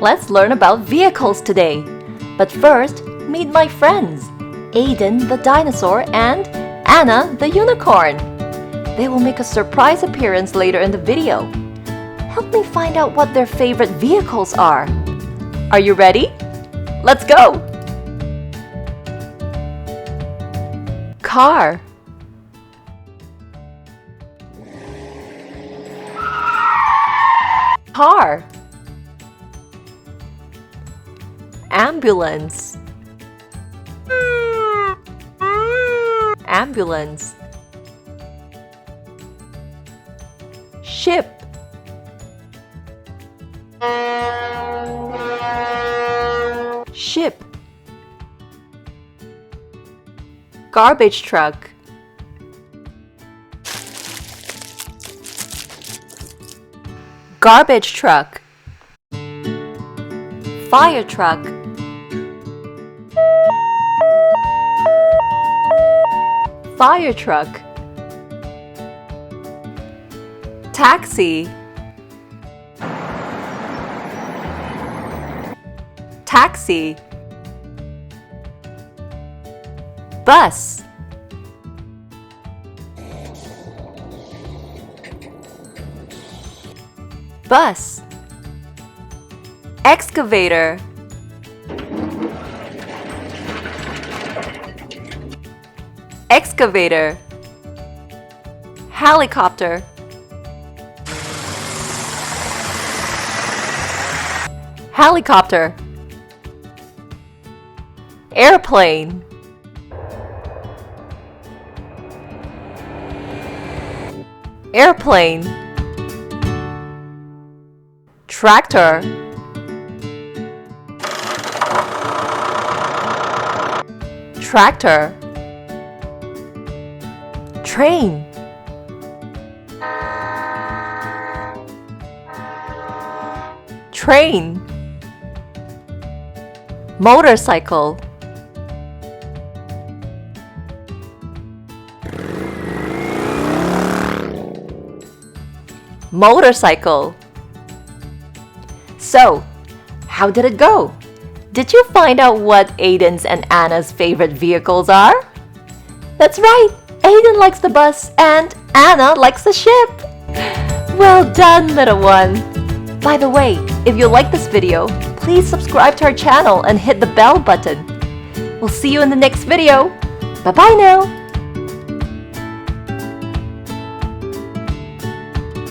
Let's learn about vehicles today. But first, meet my friends, Aiden the dinosaur and Anna the unicorn. They will make a surprise appearance later in the video. Help me find out what their favorite vehicles are. Are you ready? Let's go! Car. Car. Ambulance. Ambulance. Ship. Ship. Garbage truck. Garbage truck. Fire truck. Fire truck. Taxi. Taxi. Bus. Bus. Excavator. Excavator. Helicopter. Helicopter. Airplane. Airplane. Tractor. Tractor. Train. Train. Motorcycle. Motorcycle. So, how did it go? Did you find out what Aiden's and Anna's favorite vehicles are? That's right! Aiden likes the bus and Anna likes the ship! Well done, little one! By the way, if you like this video, please subscribe to our channel and hit the bell button. We'll see you in the next video. Bye-bye now!